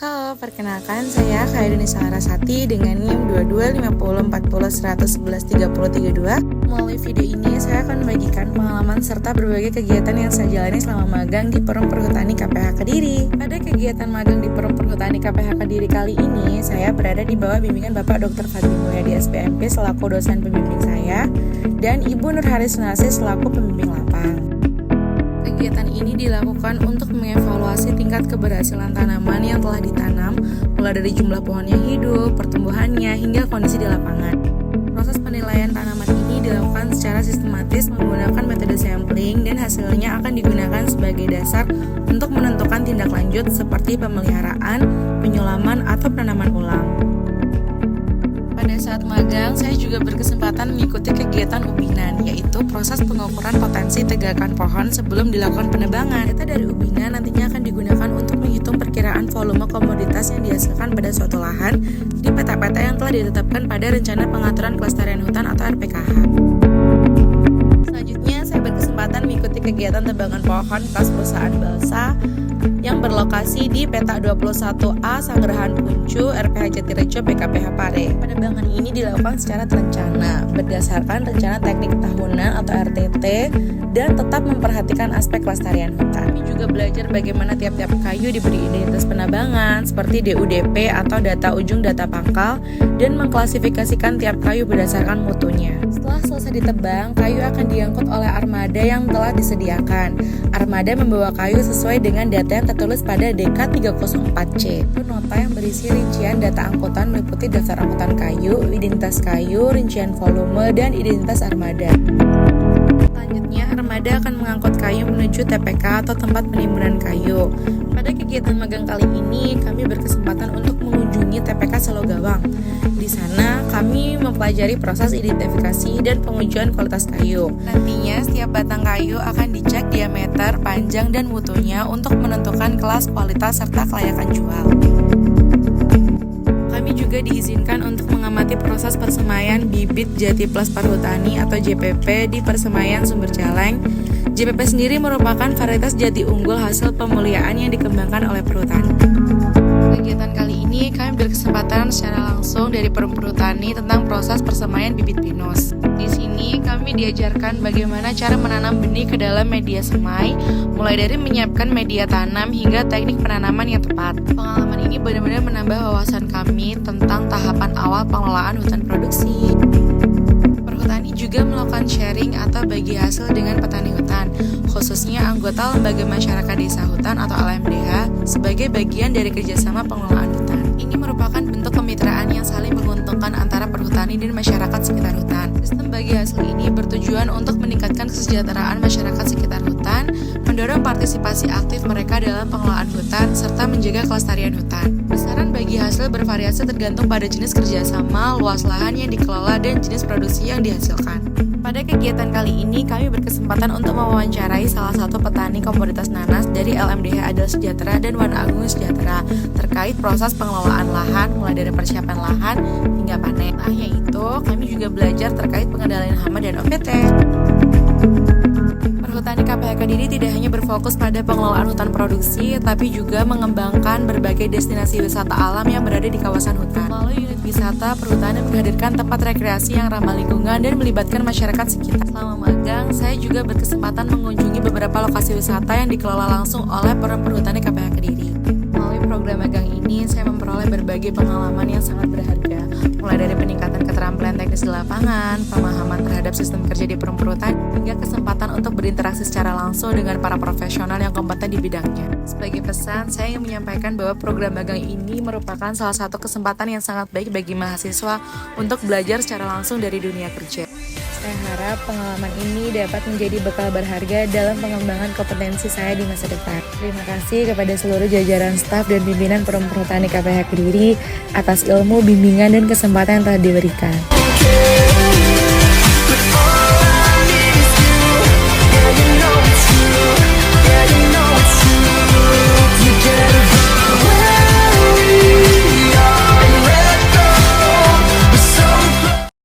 Halo, perkenalkan saya Khairuni Sarasati dengan NIM 225040113132. Melalui video ini saya akan membagikan pengalaman serta berbagai kegiatan yang saya jalani selama magang di Perum Perhutani KPH Kediri. Pada kegiatan magang di Perum Perhutani KPH Kediri kali ini, saya berada di bawah bimbingan Bapak Dr. Fadli Mulyadi SPMP selaku dosen pembimbing saya dan Ibu Nurharis Sunarsi selaku pembimbing lapang. Kegiatan ini dilakukan untuk mengevaluasi tingkat keberhasilan tanaman yang telah ditanam, mulai dari jumlah pohon yang hidup, pertumbuhannya, hingga kondisi di lapangan. Proses penilaian tanaman ini dilakukan secara sistematis menggunakan metode sampling dan hasilnya akan digunakan sebagai dasar untuk menentukan tindak lanjut seperti pemeliharaan, penyulaman, atau penanaman ulang. Pada saat magang, saya juga berkesempatan mengikuti kegiatan ubinan, yaitu proses pengukuran potensi tegakan pohon sebelum dilakukan penebangan. Data dari ubinan nantinya akan digunakan untuk menghitung perkiraan volume komoditas yang dihasilkan pada suatu lahan di peta-peta yang telah ditetapkan pada Rencana Pengaturan Kelestarian Hutan atau RPKH. Selanjutnya, saya berkesempatan mengikuti kegiatan tebangan pohon khas perusahaan Balsa yang berlokasi di Peta 21A Sanggerahan Puncu, RPH Jatirejo, BKPH Pare. Penebangan ini dilakukan secara terencana, berdasarkan rencana teknik tahunan atau RTT, dan tetap memperhatikan aspek kelestarian hutan. Kami juga belajar bagaimana tiap-tiap kayu diberi identitas penebangan, seperti DUDP atau data ujung data pangkal, dan mengklasifikasikan tiap kayu berdasarkan mutunya. Setelah selesai ditebang, kayu akan diangkut oleh armada yang telah disediakan. Armada membawa kayu sesuai dengan data yang tertulis pada DK304C. Itu nota yang berisi rincian data angkutan meliputi daftar angkutan kayu, identitas kayu, rincian volume, dan identitas armada. Selanjutnya, armada akan mengangkut kayu menuju TPK atau tempat penimbunan kayu. Pada kegiatan magang kali ini, kami berkesempatan untuk mengunjungi TPK Selogawang. Di sana, kami mempelajari proses identifikasi dan pengujian kualitas kayu. Nantinya, setiap batang kayu akan dicek diameter, panjang, dan mutunya untuk menentukan kelas, kualitas, serta kelayakan jual. Kami juga diizinkan untuk mengamati proses persemaian bibit Jati Plus Perhutani atau JPP di Persemaian Sumber Celeng. JPP sendiri merupakan varietas jati unggul hasil pemuliaan yang dikembangkan oleh perhutani. Kegiatan kali ini kami berkesempatan secara langsung dari Perum Perhutani tentang proses persemaian bibit pinus. Di sini kami diajarkan bagaimana cara menanam benih ke dalam media semai, mulai dari menyiapkan media tanam hingga teknik penanaman yang tepat. Pengalaman ini benar-benar menambah wawasan kami tentang tahapan awal pengelolaan hutan produksi. Perhutani juga melakukan sharing atau bagi hasil dengan petani hutan, khususnya anggota Lembaga Masyarakat Desa Hutan atau LMDH sebagai bagian dari kerjasama pengelolaan hutan. Ini merupakan bentuk kemitraan yang saling menguntungkan antara perhutani dan masyarakat sekitar hutan. Sistem bagi hasil ini bertujuan untuk meningkatkan kesejahteraan masyarakat sekitar hutan, mendorong partisipasi aktif mereka dalam pengelolaan hutan, serta menjaga kelestarian hutan. Besaran bagi hasil bervariasi tergantung pada jenis kerjasama, luas lahan yang dikelola, dan jenis produksi yang dihasilkan. Pada kegiatan kali ini, kami berkesempatan untuk mewawancarai salah satu petani komoditas nanas dari LMDH Adil Sejahtera dan Wana Agung Sejahtera terkait proses pengelolaan lahan, mulai dari persiapan lahan hingga panen. Tak hanya itu, kami juga belajar terkait pengendalian hama dan OPT. Perhutani KPH Kediri tidak hanya berfokus pada pengelolaan hutan produksi, tapi juga mengembangkan berbagai destinasi wisata alam yang berada di kawasan hutan. Melalui unit wisata, perhutani menghadirkan tempat rekreasi yang ramah lingkungan dan melibatkan masyarakat sekitar. Selama magang, saya juga berkesempatan mengunjungi beberapa lokasi wisata yang dikelola langsung oleh Perum Perhutani KPH Kediri. Melalui program magang ini, saya memperoleh berbagai pengalaman yang sangat berharga, mulai dari peningkatan keterampilan teknis di lapangan, pemahaman terhadap sistem kerja di Perum Perhutani, hingga kesempatan untuk berinteraksi secara langsung dengan para profesional yang kompeten di bidangnya. Sebagai pesan, saya ingin menyampaikan bahwa program magang ini merupakan salah satu kesempatan yang sangat baik bagi mahasiswa untuk belajar secara langsung dari dunia kerja. Saya harap pengalaman ini dapat menjadi bekal berharga dalam pengembangan kompetensi saya di masa depan. Terima kasih kepada seluruh jajaran staf dan pimpinan Perum Perhutani KPH Kediri atas ilmu, bimbingan, dan kesempatan yang telah diberikan.